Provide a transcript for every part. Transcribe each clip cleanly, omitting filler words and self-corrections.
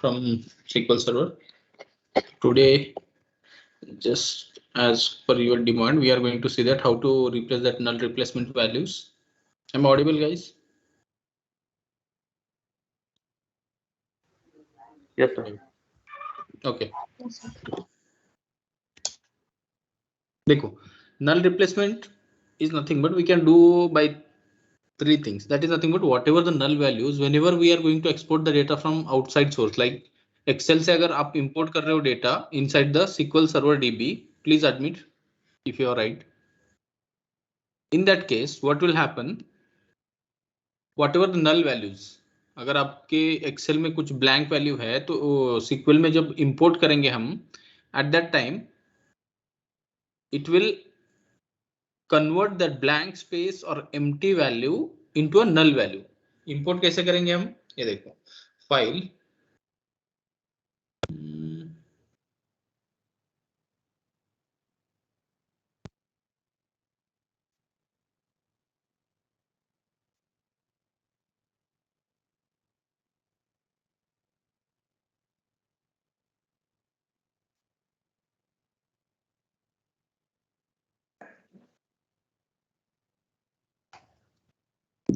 from SQL Server. Today, just as per your demand, we are going to see that how to replace that null replacement values. Am I audible, guys? Yes, sir. Okay. देखो, null replacement is nothing but we can do by three things. That is nothing but whatever the null values, whenever we are going to export the data from outside source, like Excel से अगर आप import कर रहे हो data inside the SQL Server DB, please admit if you are right. In that case, what will happen? Whatever the null values, अगर आपके Excel में कुछ blank value है तो SQL में जब import करेंगे हम, at that time it will convert that blank space or empty value into a null value. Import कैसे करेंगे हम? ये देखो, file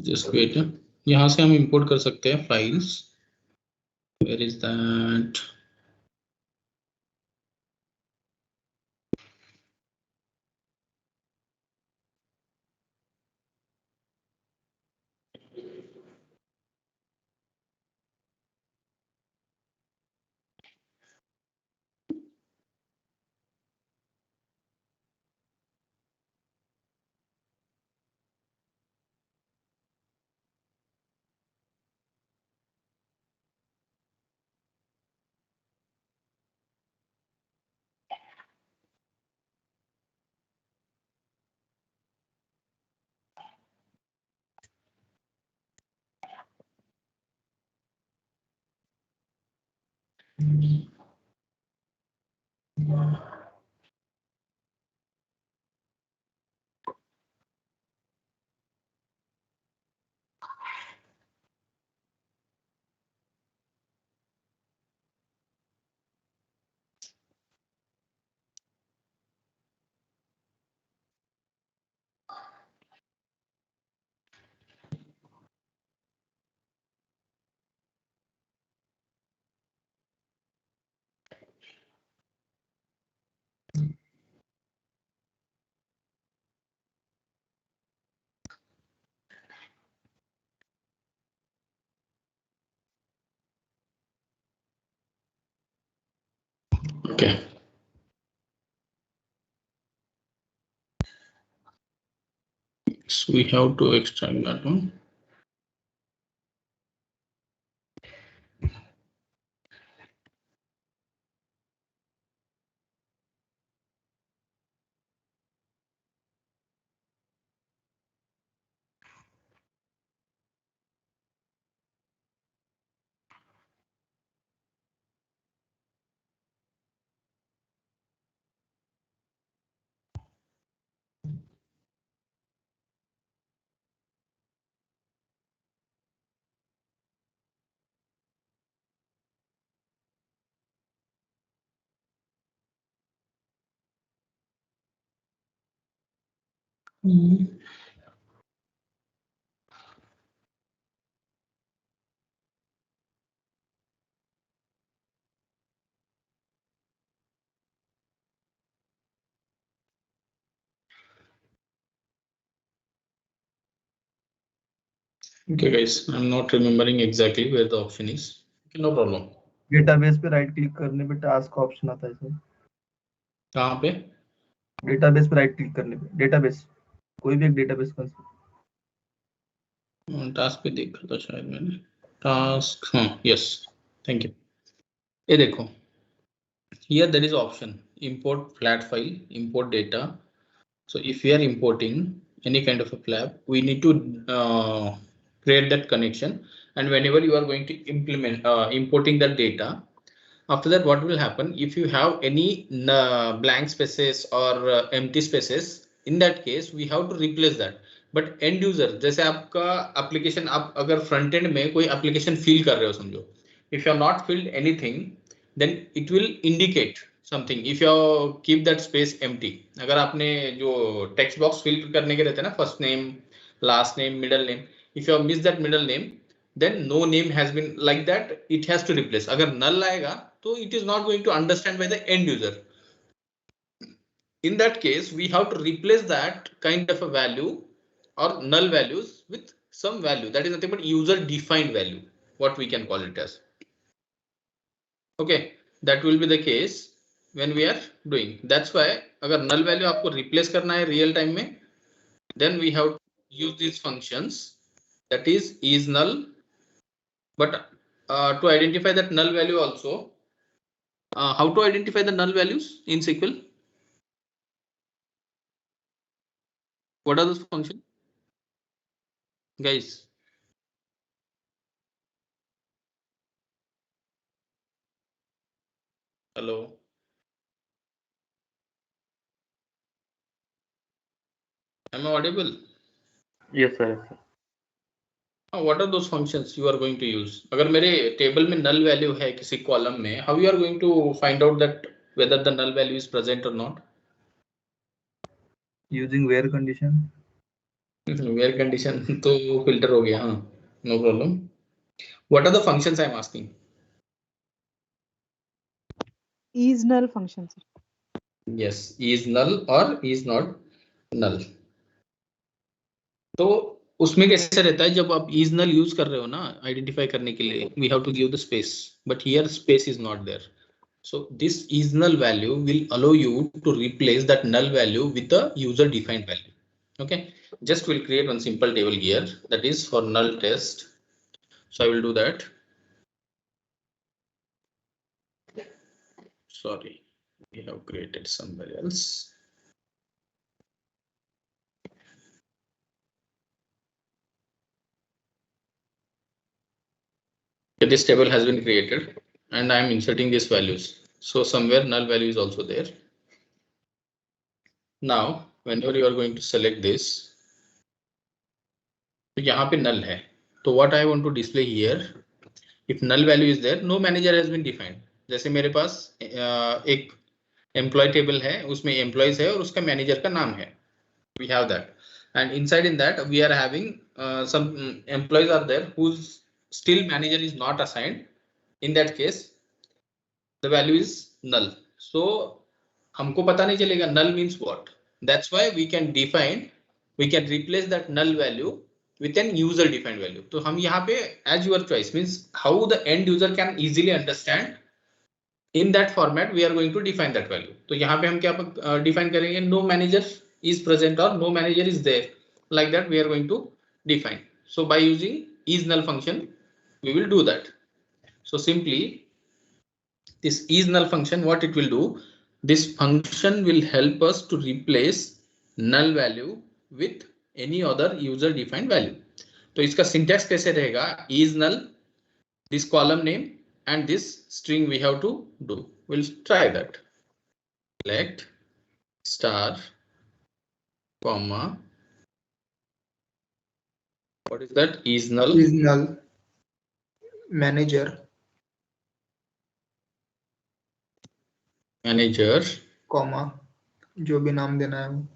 just wait. यहाँ से हम import कर सकते हैं files. Where is that? Okay. So we have to extract that one. Okay, guys, I'm not remembering exactly where the option is. Okay, no problem. Database पे राइट क्लिक करने पे task का ऑप्शन आता है sir. कहाँ पे? Database पे right click करने पे, डेटाबेस कोई भी एक डेटाबेस कंसेप्ट. टास्क पे देखा था शायद मैंने. टास्क, हाँ, यस, थैंक यू. ये देखो, here there is option import flat file, import data. So if we are importing any kind of a flap, we need to create that connection, and whenever you are going to implement importing that data, after that what will happen, if you have any blank spaces or empty spaces, in that case we have to replace that. But end user, जैसे आपका application, आप अगर front end में कोई application fill कर रहे हो समझो, if you have not filled anything, then it will indicate something. If you keep that space empty, अगर आपने जो text box fill करने के रहते हैं ना, first name, last name, middle name, if you have missed that middle name, then no name has been like that, it has to replace. अगर null आएगा तो it is not going to understand by the end user. In that case, we have to replace that kind of a value or null values with some value that is nothing but user defined value, what we can call it as. Okay, that will be the case when we are doing. That's why अगर null value आपको replace करना है real time में, then we have to use these functions, that is null. But to identify that null value also, how to identify the null values in SQL? What are those functions, guys? Hello. Am I audible? Yes sir, yes sir. What are those functions you are going to use? अगर मेरे table में null value है किसी column में, how you are going to find out that whether the null value is present or not? Using where condition. Where condition तो filter हो गया, हाँ, no problem. What are the functions I am asking? Is null function, sir. Yes, is null or is not null. तो उसमें कैसे रहता है, जब आप is null यूज कर रहे हो ना आइडेंटिफाई करने के लिए, we have to give the space, but here space is not there. So this is null value will allow you to replace that null value with a user defined value. Okay, just we'll create one simple table here, that is for null test. So I will do that. Sorry, we have created somewhere else. Okay, this table has been created and I am inserting these values. So somewhere null value is also there. Now whenever you are going to select this, तो यहाँ पे null है, तो what I want to display here, if null value is there, no manager has been defined. जैसे मेरे पास एक employ table है, उसमें एम्प्लॉयज है और उसका मैनेजर का नाम है, we have that, and inside in that we are having some employees are there whose still manager is not assigned. In that case the value is null. So हमको पता नहीं चलेगा null means what. That's why we can replace that null value with an user defined value. तो हम यहाँ पे as your choice means how the end user can easily understand, in that format we are going to define that value. तो यहाँ पे हम क्या define करेंगे, no manager is present or no manager is there, like that we are going to define. So by using is null function we will do that. So simply this is null function, what it will do, this function will help us to replace null value with any other user defined value. तो इसका syntax कैसे रहेगा, is null, this column name and this string we have to do. We'll try that. Select star comma, what is that, is null, manager comma जो भी नाम देना है वो,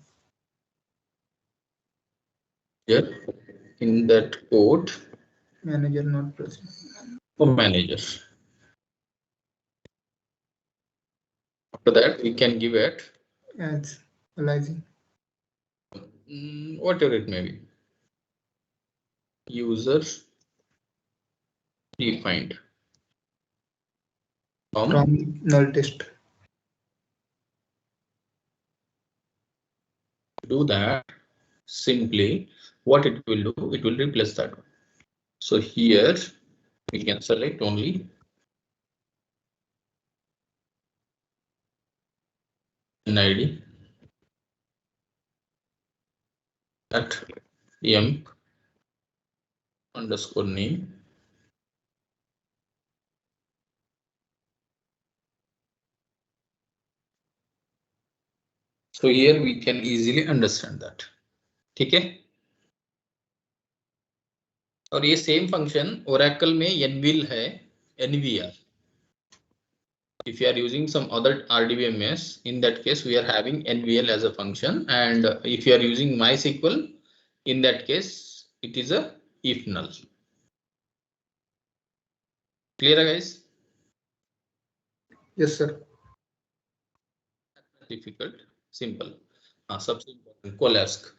in that code manager not present, for manager. After that we can give it as aliasing, whatever it may be, user defined from null test. Do that, simply what it will do, it will replace that one. So here we can select only an ID at emp underscore name. So here we can easily understand that. ठीक है, और ये same function Oracle में anvil है, NVR. If you are using some other RDBMS, in that case we are having NVL as a function, and if you are using MySQL, in that case it is a if null. Clear, guys? Yes, sir. Difficult, simple. सबसे important Colask.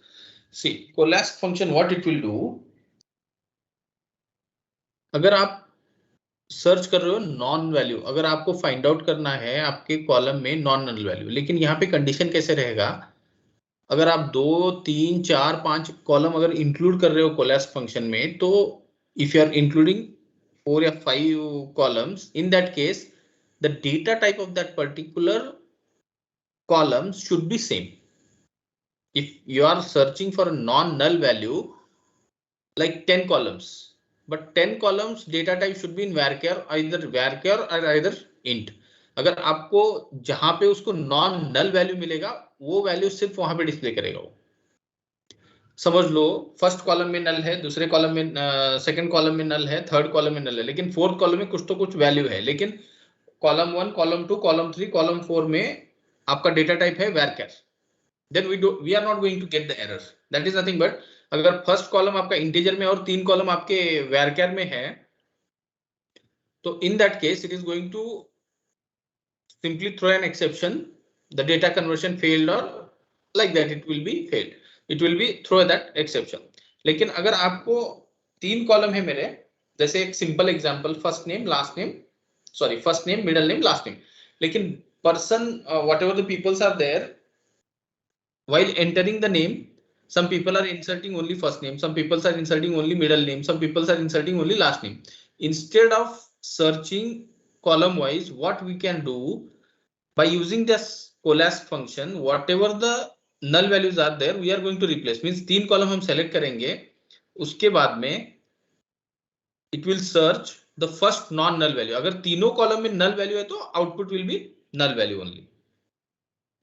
See, Colask function, what it will do, अगर आप search कर रहे हो non value, अगर आपको find out करना है आपके कॉलम में नॉन नल वैल्यू, लेकिन यहाँ पे कंडीशन कैसे रहेगा, अगर आप 2, 3, 4, 5 कॉलम अगर इंक्लूड कर रहे हो कोलास्क फंक्शन में, तो इफ यू आर इंक्लूडिंग 4 या 5 columns, in that case the data type of that particular column should be same. If you are searching for a non-null value like 10 columns, but 10 columns data type should be in varchar, either varchar or either int. अगर आपको जहां पे उसको non null value मिलेगा वो value सिर्फ वहां पे डिस्प्ले करेगा वो. समझ लो फर्स्ट कॉलम में नल है, दूसरे कॉलम में सेकंड कॉलम में नल है, थर्ड कॉलम में नल है, लेकिन फोर्थ कॉलम में कुछ तो कुछ वैल्यू है, लेकिन कॉलम 1, कॉलम 2, कॉलम 3, कॉलम 4 में आपका डेटा टाइप है varchar. Then we are not going to get the error. That is nothing but अगर फर्स्ट कॉलम आपका इंटीजर में और 3 कॉलम आपके varchar में है, तो in that case it is going to simply throw an exception, the data conversion failed or like that, it will be failed, it will be throw that exception. लेकिन अगर आपको 3 column है मेरे, जैसे एक simple example first name last name, sorry first name middle name last name, लेकिन person whatever the peoples are there, while entering the name, some people are inserting only first name, some people are inserting only middle name, some people are inserting only last name. Instead of searching column wise, what we can do by using this Colask function, whatever the null values are there, we are going to replace. Means 3 column हम select करेंगे, उसके बाद में it will search the first non null value. अगर तीनों column में null value है तो output will be null value only.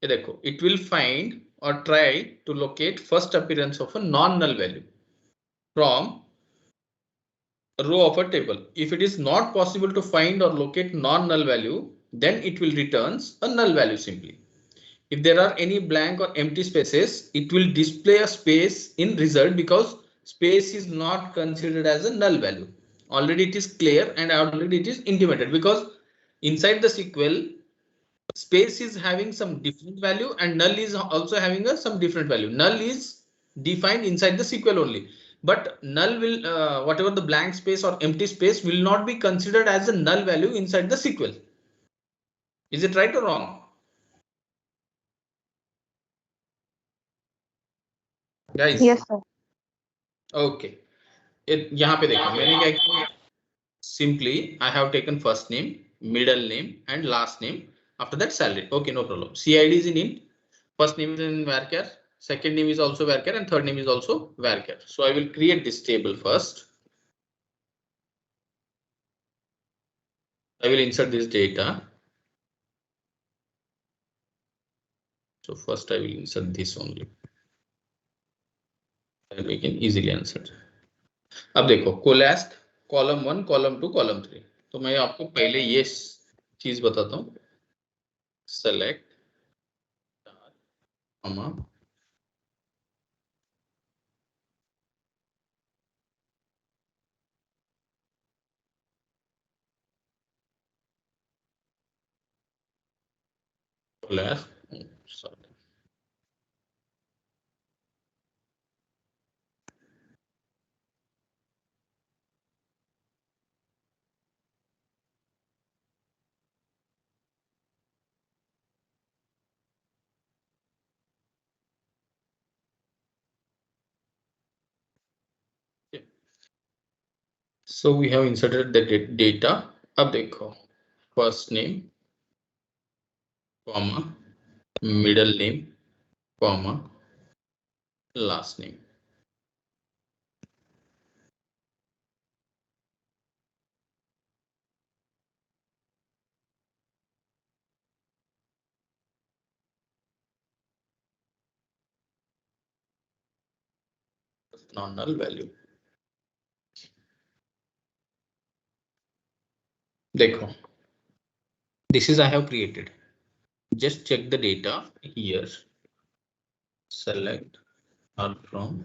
ये देखो, it will find or try to locate first appearance of a non-null value from a row of a table. If it is not possible to find or locate non-null value, then it will returns a null value simply. If there are any blank or empty spaces, it will display a space in result because space is not considered as a null value. Already it is clear and already it is intimated, because inside the SQL, space is having some different value and null is also having some different value. Null is defined inside the SQL only, but null will whatever the blank space or empty space will not be considered as a null value inside the SQL. Is it right or wrong? Guys? Yes, sir. Okay. यहाँ पे देखो मैंने क्या किया, simply I have taken first name, middle name and last name. After that salary. Okay, no problem. CID is in int. First name is in varchar, second name is also varchar, and third name is also varchar. So I will create this table first. I will insert this data. So first I will insert this only, and we can easily insert. अब देखो Colask column 1, column 2, column 3. तो मैं आपको पहले ये चीज बताता हूँ. Select comma Colask. Sorry. So we have inserted the data. अब देखो first name, comma, middle name, comma, last name. Non-null value. देखो, this is I have created. Just check the data here. Select all from.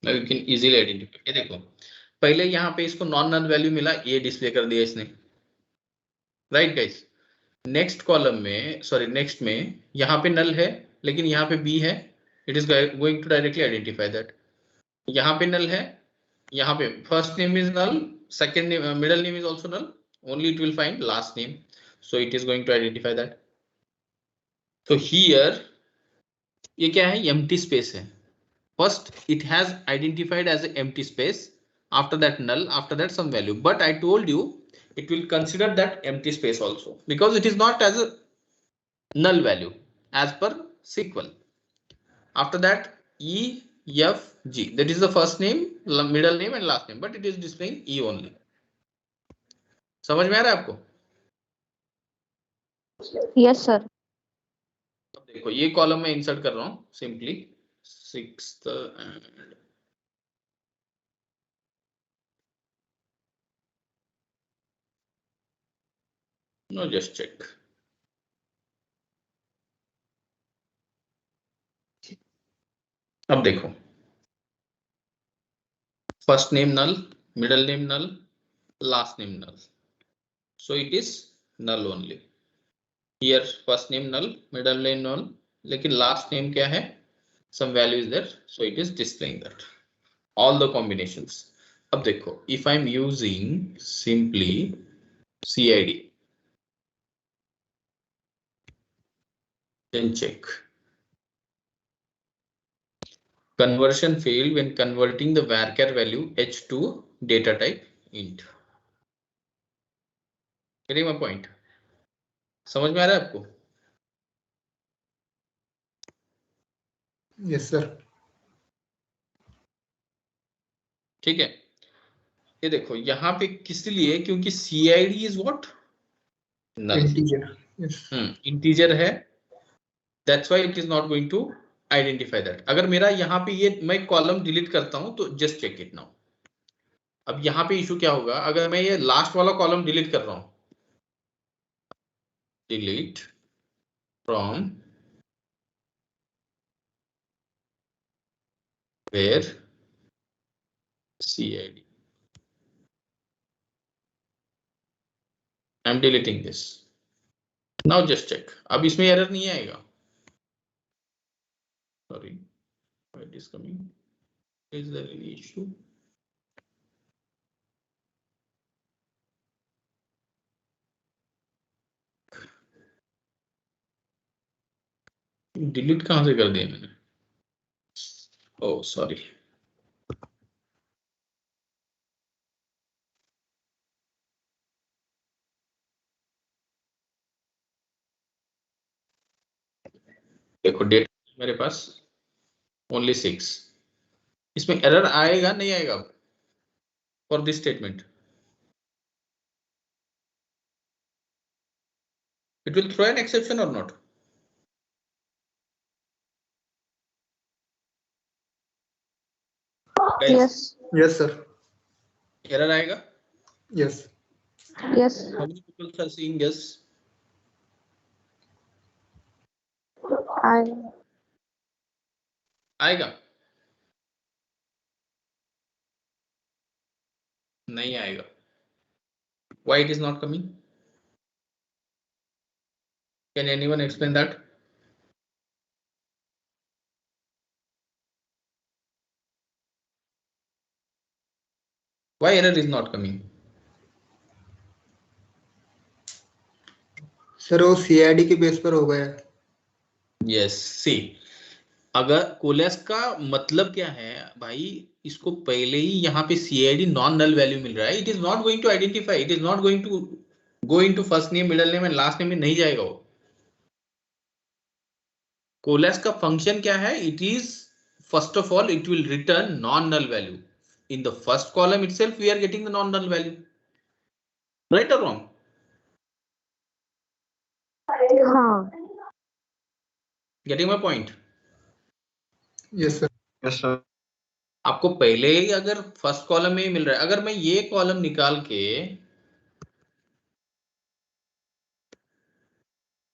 Now you can easily identify. ये देखो, पहले यहाँ पे इसको non null value मिला, ये display कर दिया इसने, राइट गाइस। नेक्स्ट कॉलम में, सॉरी नेक्स्ट में यहाँ पे नल है लेकिन यहाँ पे बी है, it is going to directly identify that. यहाँ पे नल है, यहाँ पे first name is null, second name, middle name is also null, only it will find last name, so it is going to identify that. So here ये क्या है, empty space है. First it has identified as an empty space, after that null, after that some value, but I told you it will consider that empty space also because it is not as a null value as per SQL. After that E, F, G, that is the first name, middle name and last name, but it is displaying E only. समझ में आ रहा है आपको? Yes sir. देखो ये column में insert कर रहा हूं simply 6th and no, just check. अब देखो, first name null, middle name null, last name null, so it is null only. Here first name null, middle name null, लेकिन last name क्या है, some value is there, so it is displaying that all the combinations. अब देखो, if I'm using simply CID, then check. Conversion failed when converting the varchar value h to data type int. Getting my point? समझ में आ रहा है आपको? Yes sir. ठीक है, ये देखो यहाँ पे किस लिए, क्योंकि CID is what? Null. Integer. Yes. Integer है, that's why it is not going to identify that. अगर मेरा यहाँ पे ये मैं कॉलम डिलीट करता हूं तो जस्ट चेक इट नाउ। अब यहाँ पे इशू क्या होगा, अगर मैं ये लास्ट वाला कॉलम डिलीट कर रहा हूं, delete from where CID, I am deleting this now, just check. अब इसमें एरर नहीं आएगा, sorry it is coming, is there any issue? Delete कहां से कर दिया मैंने? ओह सॉरी, देखो डेट मेरे पास ओनली 6, इसमें एरर आएगा नहीं आएगा for this statement? It will throw an exception और not? Yes yes sir. Error आएगा? Yes. Yes How many people are seeing yes? आएगा? नहीं आएगा। Why it is not coming? Can anyone explain that? Why error is not coming? Sir वो CID के base पर हो गया। Yes, see, अगर कोलेस का मतलब क्या है भाई, इसको पहले ही यहाँ पे CID नॉन नल वैल्यू मिल रहा है, it is not going to identify, it is not going to go into first name, middle name and last name में नहीं जाएगा वो। कोलेस का फंक्शन क्या है, it is first of all it will return non null value in the first column itself. We are getting the non null value, right or wrong? हाँ getting my point? Yes sir. Yes sir. आपको पहले ही अगर first column में ही मिल रहा है, अगर मैं ये कॉलम निकाल के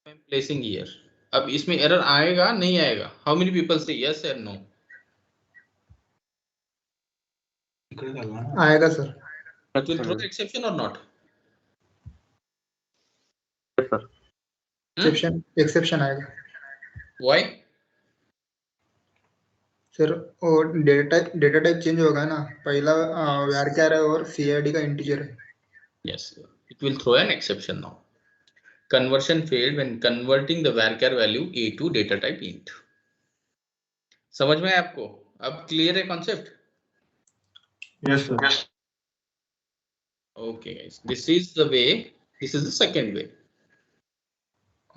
प्लेसिंग ईयर, अब इसमें एरर आएगा नहीं आएगा? हाउ मेनी पीपल से यस एंड नो? आएगा sir. That will throw the exception or not? Yes sir. Exception आएगा Why? सर। और डेटा टाइप चेंज होगा ना, पहला varchar है और CID का इंटीजर है। Yes, it will throw an exception now. Conversion failed when converting the varchar value a to data type int. समझ में है आपको? अब क्लियर है concept? Yes sir. Okay guys, this is the way, this is the second way.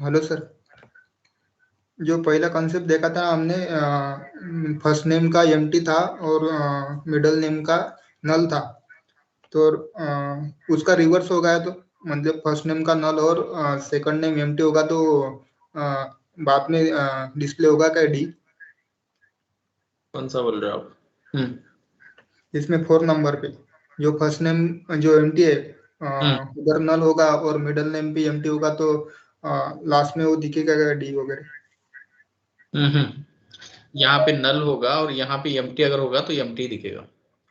Hello sir, जो पहला concept देखा था हमने, फर्स्ट नेम का एम्प्टी था और मिडिल नेम का नल था, तो उसका रिवर्स हो गया, तो मतलब फर्स्ट नेम का नल और सेकंड नेम एम्प्टी होगा, तो बाद में डिस्प्ले होगा क्या डी? कौन सा बोल रहे हो आप? इसमें 4 नंबर पे जो फर्स्ट नेम जो एम्प्टी है उधर नल होगा और मिडिल नेम भी एम्प्टी होगा, तो लास्ट में वो दिखेगा डी वगैरह। यहाँ पे नल होगा और यहाँ पे एम्प्टी अगर होगा तो एम्प्टी दिखेगा.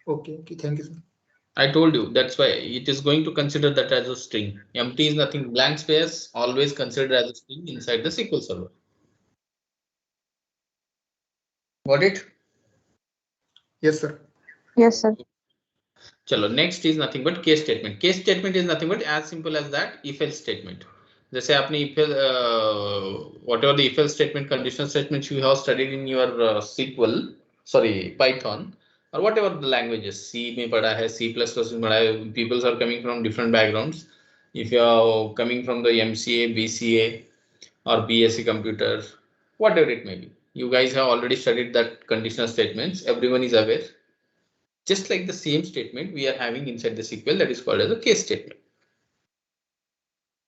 Okay okay, thank you sir. I told you that's why it is going to consider that as a string. Empty is nothing, blank space always considered as a string inside the SQL Server. Got it? Yes sir. yes sir. चलो, next is nothing but case statement. Case statement is nothing but as simple as that if else statement. जैसे आपने if whatever the if else statement, conditional statements you have studied in your SQL, sorry Python or whatever the languages, C में पढ़ा है, C++ में पढ़ा है. People are coming from different backgrounds. If you are coming from the MCA, BCA or BSc computer, whatever it may be, you guys have already studied that conditional statements. Everyone is aware. Just like the same statement we are having inside the SQL, that is called as a case statement.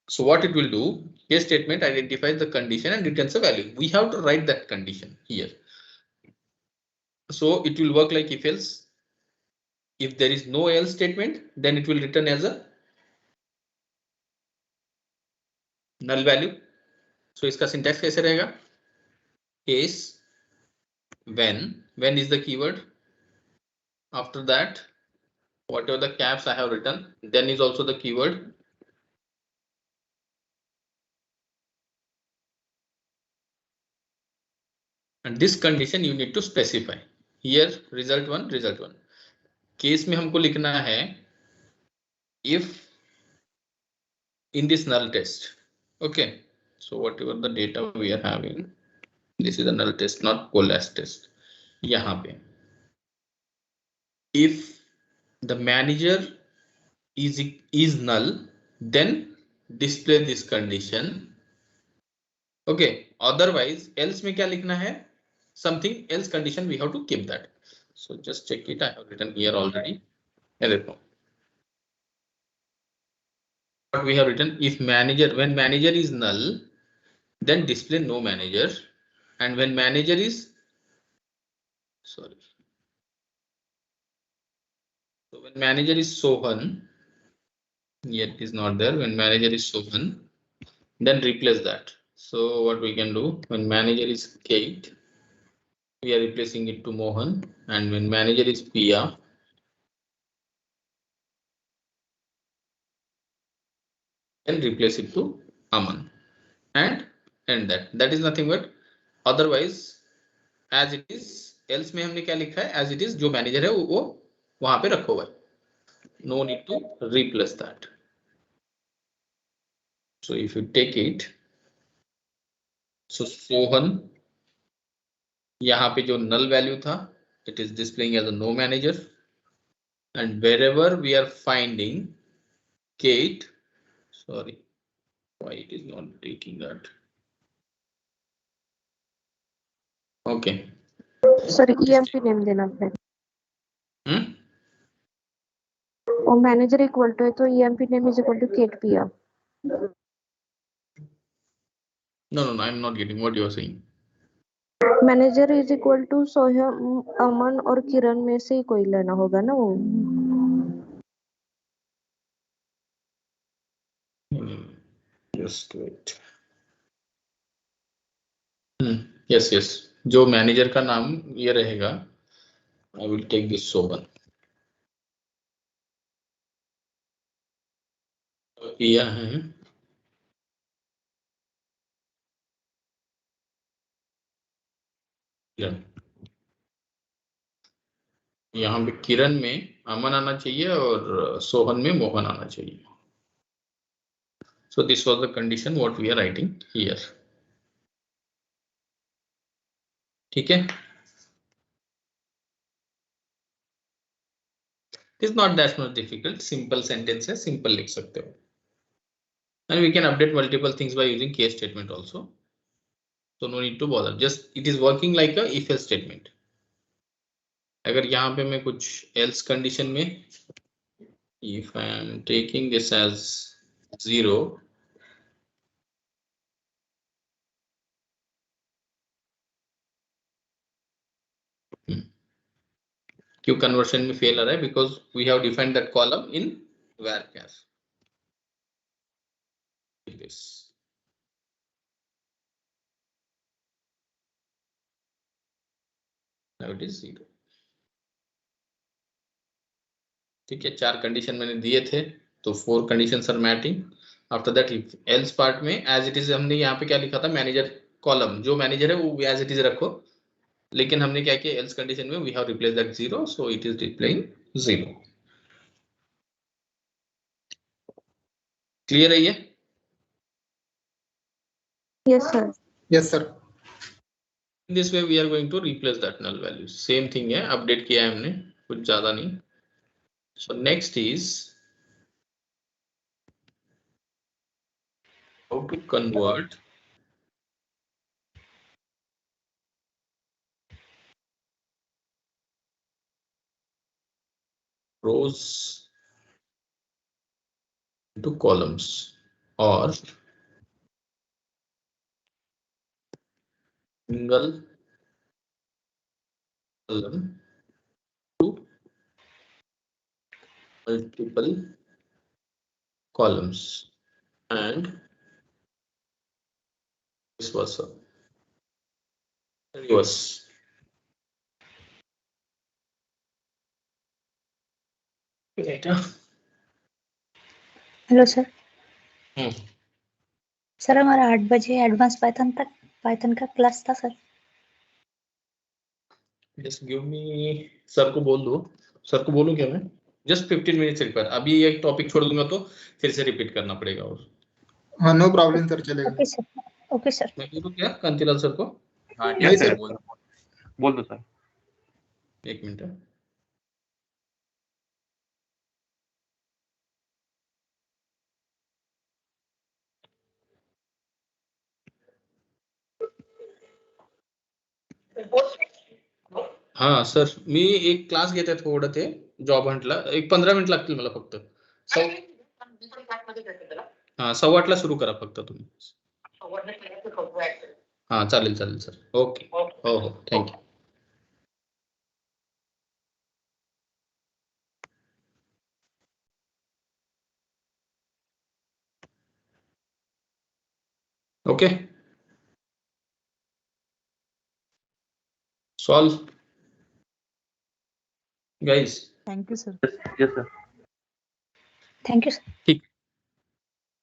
So what it will do, case statement identifies the condition and returns a value. We have to write that condition here. So it will work like if else. If there is no else statement, then it will return as a null value. So इसका syntax कैसे रहेगा? Case when is the keyword. After that, whatever the caps I have written, then is also the keyword. And this condition you need to specify. Here result 1, result 1. Case में हमको लिखना है if in this null test. Okay, so whatever the data we are having, this is a null test, not coalesce test. यहाँ पे if the manager is null, then display this condition. Okay, otherwise else में क्या लिखना है? Something else condition we have to keep that. So just check it. I have written here already. What we have written, if manager, when manager is null, then display no manager, and when manager is, sorry, so when manager is Sohan, yet is not there, when manager is Sohan, then replace that. So what we can do, when manager is Kate, we are replacing it to Mohan, and when manager is Pia, then replace it to Aman, and end that. That is nothing but, otherwise as it is, else में हमने क्या लिखा है? As it is, जो manager है वो वहां पे रखा हुआ है. No need to replace that. So if you take it, so Sohan, यहाँ पे जो null value था, it is displaying as a no manager, and wherever we are finding Kate, sorry, why it is not taking that? Okay. Sir EMP name देना पड़ेगा. और manager equal to है तो EMP name is equal to केट पिया. No, I'm not getting what you are saying. Manager is equal to Soham, Aman और किरण में से ही कोई लेना होगा ना वो। Just wait. Yes. जो मैनेजर का नाम ये रहेगा, I will take this Sohan. किया है किरण। यहाँ पे किरण में अमन आना चाहिए और सोहन में मोहन आना चाहिए। So this was the condition what we are writing here. ठीक है? It is not that much difficult. Simple sentence है, simple लिख सकते हो। And we can update multiple things by using case statement also. So no need to bother. Just it is working like a if else statement. अगर यहाँ पे मैं कुछ else condition में, if I am taking this as 0, क्यों conversion में fail आ रहा है? Because we have defined that column in varchar. This now it is 0. ठीक है, 4 कंडीशन मैंने दिए थे, तो 4 conditions are matching. After that if else part में एज इट इज हमने यहाँ पे क्या लिखा था, मैनेजर कॉलम जो मैनेजर है वो एज इट इज रखो, लेकिन हमने क्या किया, एल्स कंडीशन में we have replace that 0, so it is displaying 0। Clear है ये? Yes sir. Yes sir. This way we are going to replace that null value. Same thing है, अपडेट किया है हमने, कुछ ज्यादा नहीं। So next is how to convert rows into columns or single column to multiple columns and vice versa. Reverse. Hello sir. Hmm. Sir हमारा 8 बजे advance Python का क्लास था sir. Just give me, sir को बोल दो, sir को बोलूं क्या मैं? Just 15 minutes require. अभी एक टॉपिक छोड़ दूंगा तो फिर से रिपीट करना पड़ेगा। और हाँ, नो प्रॉब्लम सर, चलेगा। Okay sir. Okay sir. मैं बोलूं क्या कांतिलाल सर को? हाँ नहीं यस सर। सर, बोल दो सर। एक मिनट है। हा सर, मी एक क्लास घेते थोडं ते जॉब हंटला, एक 15 मिनिट लागतील मला फक्त। हा 8:15 सुरू करा फक्त तुम्ही। हा चालेल सर, ओके, हो thank you. Okay, solve guys. Thank you, sir. Yes sir. Thank you sir. ठीक,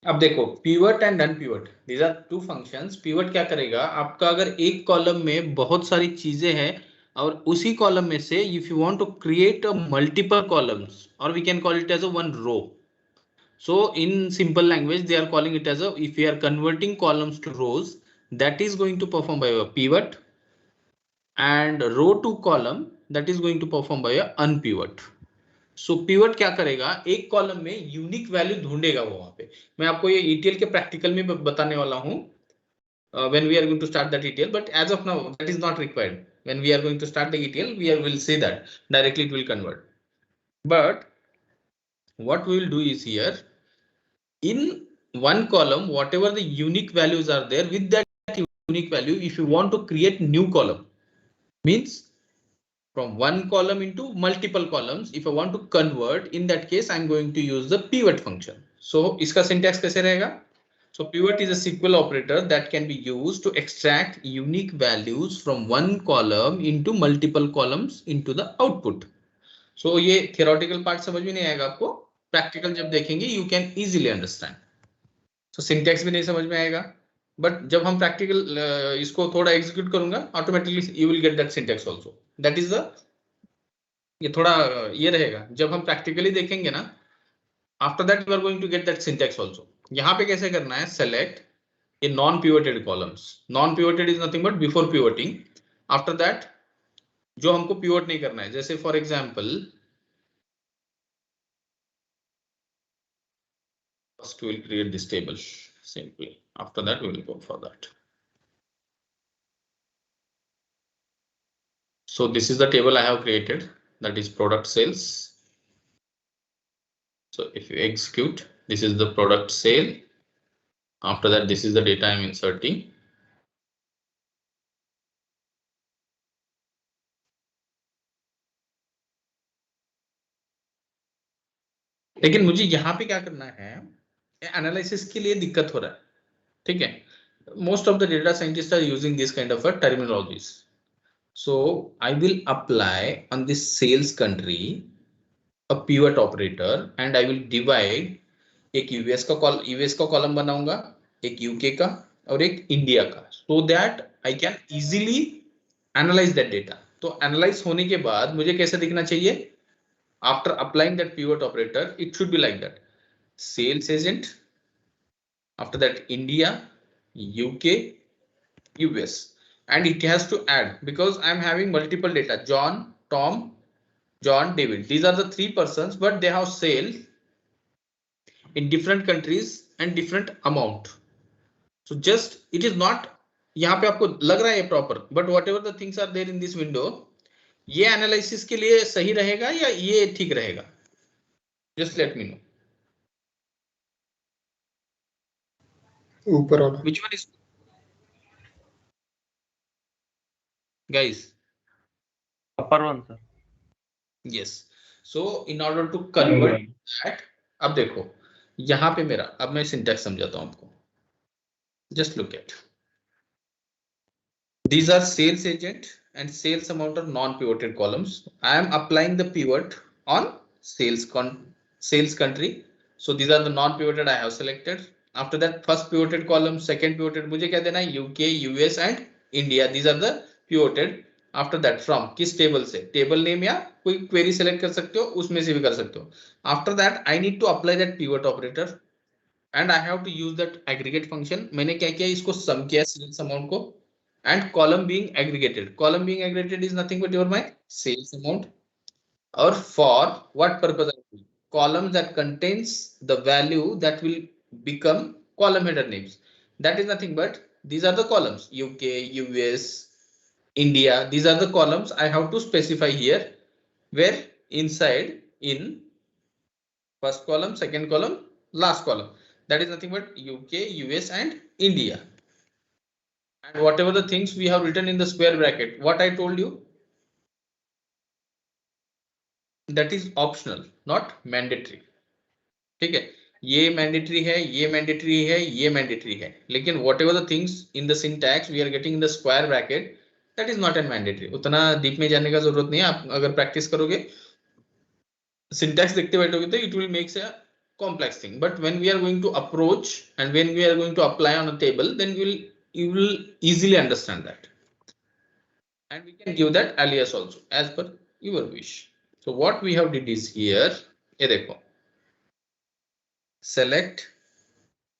अब देखो pivot and non pivot, these are two functions. Pivot क्या करेगा, आपका अगर एक कॉलम में बहुत सारी चीजें हैं और उसी कॉलम में से if you want to create a multiple columns और we can call it as a one row. So in simple language they are calling it as a, if we are converting columns to rows, that is going to perform by a pivot, and row to column that is going to perform by a unpivot. So pivot क्या करेगा, एक column में unique value ढूंढेगा वो वहां पे। मैं आपको ये ETL के प्रैक्टिकल में बताने वाला हूँ when we are going to start that ETL, but as of now that is not required. When we are going to start the ETL we will say that directly it will convert, but what we will do is here in one column whatever the unique values are there, with that unique value if you want to create new column. Means from one column into multiple columns. If I want to convert, in that case, I'm going to use the pivot function. So iska syntax kaise rahega? So pivot is a SQL operator that can be used to extract unique values from one column into multiple columns into the output. So ये theoretical part समझ में नहीं आएगा आपको, practical जब देखेंगे you can easily understand. So syntax भी नहीं समझ में आएगा, but जब हम practical इसको थोड़ा execute करूंगा, automatically you will get that syntax also. That is the, ये थोड़ा ये रहेगा जब हम practically देखेंगे ना, after that you are going to get that syntax also. यहाँ पे कैसे करना है, select a non-pivoted columns. Non-pivoted is nothing but before pivoting. After that जो हमको pivot नहीं करना है, जैसे for example, first we will create this table simply. After that we will go for that. So this is the table I have created, that is product sales. So if you execute, this is the product sale. After that, this is the data I'm inserting. लेकिन मुझे यहाँ पे क्या करना है, analysis के लिए दिक्कत हो रहा है, ठीक है. Most of the data scientists are using this kind of a terminologies. So I will apply on this sales country a pivot operator and I will divide, एक यूएस का कॉलम बनाऊंगा, एक यूके का और एक इंडिया का, so that I can easily analyze that data. तो analyse होने के बाद मुझे कैसे दिखना चाहिए, after applying that pivot operator, it should be like that: sales agent, after that India, UK, US, and it has to add, because I'm having multiple data, John, Tom, John, David. These are the three persons, but they have sales in different countries and different amount. So just it is not, यहाँ पे आपको लग रहा है proper, but whatever the things are there in this window, ये analysis के लिए सही रहेगा या ये ठीक रहेगा? Just let me know. ऊपर वाला. Which one is, guys? upper one, sir. Yes. So in order to convert that, अब देखो यहाँ पे मेरा, अब मैं सिंटैक्स समझाता हूँ आपको. Just look at. These are sales agent and sales amount are non-pivoted columns. I am applying the pivot on sales country. So these are the non-pivoted I have selected. After that, first pivoted column, second pivoted, मुझे क्या देना है, UK, US and India. These are the pivoted. After that, from किस table से, table name या कोई query select कर सकते हो, उसमें से भी कर सकते हो. After that, I need to apply that pivot operator and I have to use that aggregate function. मैंने क्या किया, इसको सम किया sales amount को, and column being aggregated. Column being aggregated is nothing but your my sales amount. Or for what purpose? Column that contains the value that will become column header names. That is nothing but these are the columns, UK, US, India. These are the columns I have to specify here, where inside in first column, second column, last column. That is nothing but UK, US and India. And whatever the things we have written in the square bracket, what I told you, that is optional, not mandatory. ठीक है, ये mandatory है, ये mandatory है, ये mandatory है, लेकिन whatever the things in the syntax we are getting in the square bracket, that is not a mandatory. उतना deep में जाने का जरूरत नहीं है. आप अगर practice करोगे, syntax देखते बैठोगे तो it will make a complex thing. But when we are going to approach and when we are going to apply on a table, then you will easily understand that. And we can give that alias also as per your wish. So what we have did is here, ये देखो, select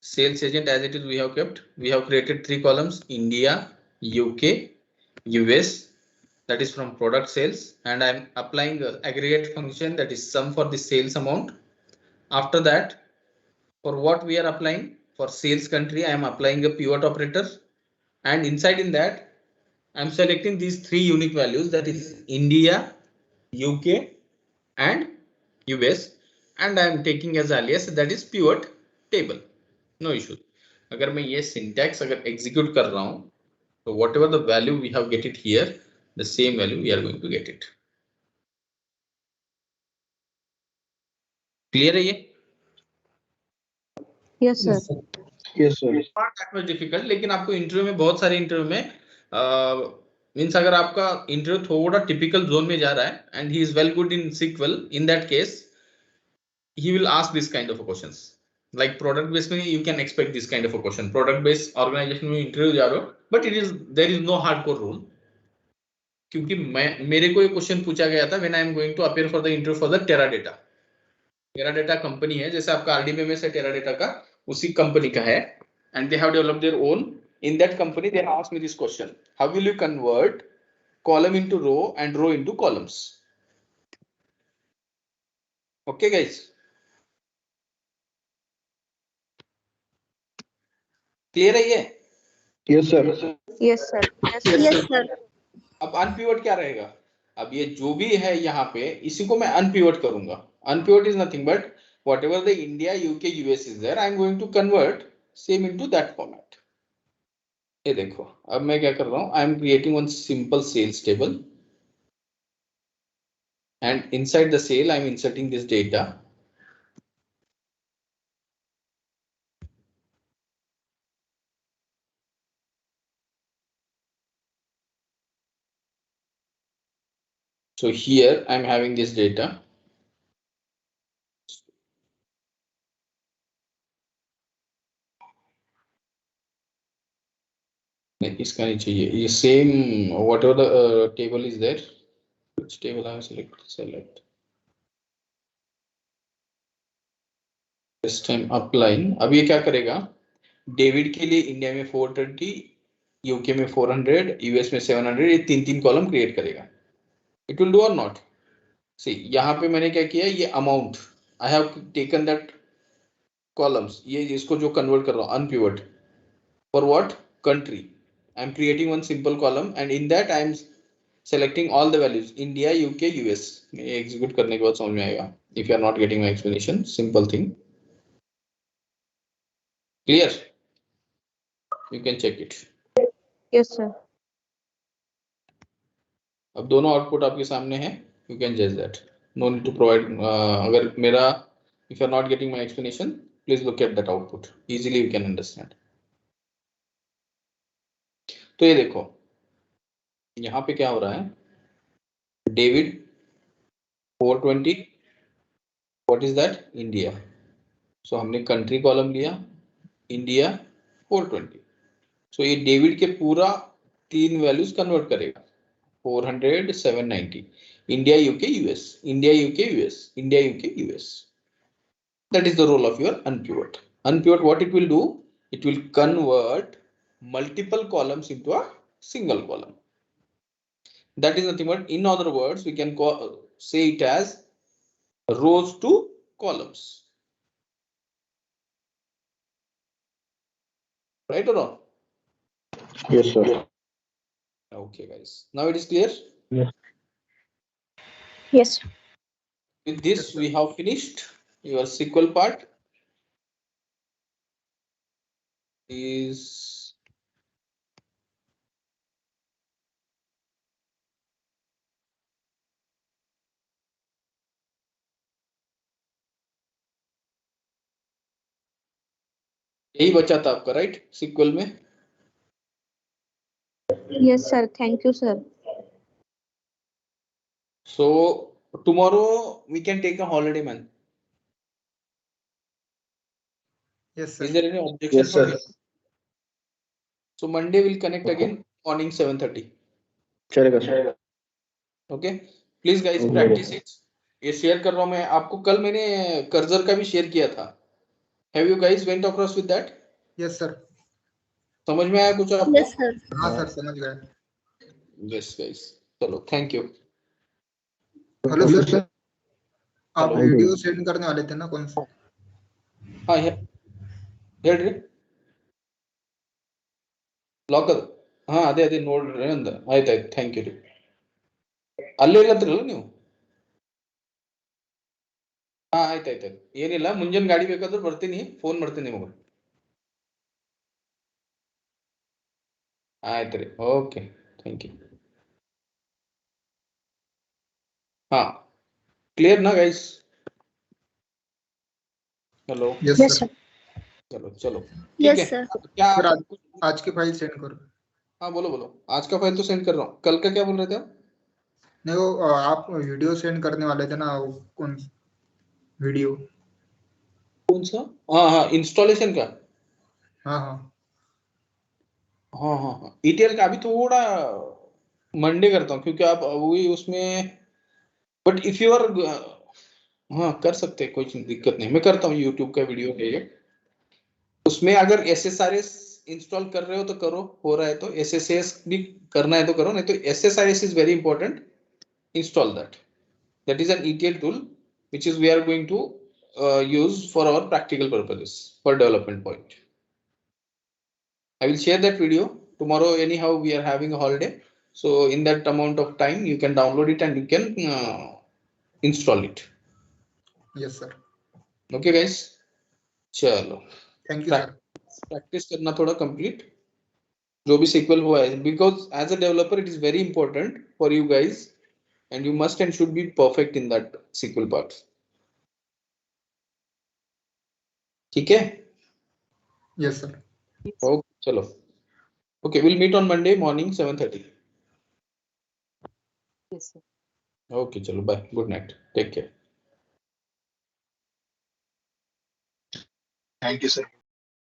sales agent as it is we have kept. We have created three columns: India, UK, US. That is from product sales, and I'm applying a aggregate function, that is sum for the sales amount. After that, for what we are applying for sales country, I am applying a pivot operator, and inside in that I'm selecting these three unique values, that is India, UK and US, and I am taking as alias, that is pivot table. No issue. अगर मैं ये syntax अगर execute कर रहा हूँ, So whatever the value we have get it here, the same value we are going to get it. Clear है ये? Yes, sir. Yes, sir. Not that much difficult, लेकिन आपको इंटरव्यू में बहुत सारे इंटरव्यू में मीन्स अगर आपका इंटरव्यू थोड़ा टिपिकल जोन में जा रहा है and he is well good in SQL, in that case he will ask this kind of a questions. Like product based में you can expect this kind of a question. Product based organization में interview जा रहे हो, but it is there is no hardcore rule. क्योंकि मेरे को ये question पूछा गया था when I am going to appear for the interview for the Teradata. Teradata company है, जैसे आपका RDBMS है Teradata का, उसी कंपनी का है, and they have developed their own. In that company they asked me this question: how will you convert column into row and row into columns? Okay guys, clear है ये? Yes, sir. Yes, sir. Yes, sir. अब unpivot क्या रहेगा? अब ये जो भी है यहाँ पे, इसी को मैं अनपिवट करूंगा. Unpivot is nothing but whatever the India, UK, US is there, I am going to convert same into that format. ये देखो, अब मैं क्या कर रहा हूँ? I am creating one simple sales table, and inside the sale I am inserting this data. So here I am having this data. नहीं, इसका नहीं चाहिए. ये same whatever the table is there. Which table I have selected? Select. This time upline. अब ये क्या करेगा? David के लिए इंडिया में 430, यूके में 400, यूएस में 700, ये तीन कॉलम क्रिएट करेगा. इट विल डू और नॉट? सी यहाँ पे मैंने क्या किया, ये amount I have taken that columns, ये इसको जो कन्वर्ट कर रहा हूँ unpivot for what country. I am creating one simple column and in that I am selecting all the values India, UK, US. Execute करने के बाद समझ में आएगा. If you are not getting my explanation, simple thing. Clear? You can check it. Yes, sir. अब दोनों output आपके सामने है. You can judge that. No need to provide. अगर मेरा, if you are not getting my explanation, please look at that output. Easily you can understand. तो ये देखो, यहाँ पे क्या हो रहा है? David 420. What is that? India. So हमने कंट्री कॉलम लिया, इंडिया 420. So ये डेविड के पूरा तीन वैल्यूज कन्वर्ट करेगा. 400, 790. India, UK, US. India, UK, US. India, UK, US. That is the role of your unpivot. Unpivot, what it will do? It will convert multiple columns into a single column. That is nothing but, in other words, we can say it as rows to columns. Right or wrong? Yes, sir. Okay, guys. Now it is clear? Yes. With this, we have finished your SQL part. Is यही बचा था आपका, right? SQL में. Yes, sir. Thank you, sir. So tomorrow we can take a holiday, man. Yes, sir. Is there any objection? Yes, sir. from you? So Monday we'll connect again morning 7:30. चलेगा sir. Okay. Please guys Okay. practice it. ये share कर रहा हूँ मैं आपको. कल मैंने cursor का भी शेयर किया था. Have you guys went across with that? Yes, sir. समझ में आया कुछ आपको? Yes, sir. हाँ सर, समझ गए. Yes guys. चलो, thank you. हेलो सर, आप Hello. वीडियो सेंड करने वाले थे ना, कौन सा? हाँ ಹೇಳ್ರಿ. ಲಾಕ್ ಅದು. ಹಾ ಅದೇ ನೋಡ್ರಿ ಅಂದ. ಆಯ್ತು ಥ್ಯಾಂಕ್ ಯು ರೀ. ಅಲ್ಲೇ ಇಲ್ಲತ್ರಲ್ಲ ನೀವು? ಹಾ ಆಯ್ತು ಏನಿಲ್ಲ, ಮುಂಜಾನೆ ಗಾಡಿ ಬೇಕಾದ್ರೆ ಬರ್ತೀನಿ, ಫೋನ್ ಮಾಡ್ತೀನಿ ನಿಮಗೆ. ಆಯ್ತ್ರಿ ಓಕೆ ಥ್ಯಾಂಕ್ ಯು हाँ क्लियर ना guys hello yes yes sir. Sir. चलो चलो ठीक यस है सर। क्या सर आज की फाइल सेंड करो। हाँ बोलो बोलो आज का फाइल तो सेंड कर रहा हूँ कल का क्या बोल रहे थे आप नहीं वो आप वीडियो सेंड करने वाले थे ना, वो कौन वीडियो? कौन सा हाँ हाँ इंस्टॉलेशन का हाँ हाँ हाँ हाँ हाँ ETL का अभी थोड़ा मंडे करता हूँ क्योंकि आप वही उसमें बट इफ यू आर हाँ कर सकते हैं कोई दिक्कत नहीं मैं करता हूँ यूट्यूब का वीडियो है ये उसमें अगर SSRS इंस्टॉल कर रहे हो तो करो हो रहा है तो SSAS भी करना है तो करो नहीं तो SSRS is very important install that is an ETL tool which is we are going to use for our practical purposes for development point. I will share that video tomorrow anyhow we are having a holiday so in that amount of time you can download it and you can install it. Yes sir. Okay guys चलो thank you sir. Practice करना थोड़ा complete जो भी sequel हुआ है because as a developer it is very important for you guys and you must and should be perfect in that sequel part ठीक है yes sir. Okay चलो okay will meet on Monday morning 7:30 Yes, sir. Okay चलो bye good night take care thank you sir.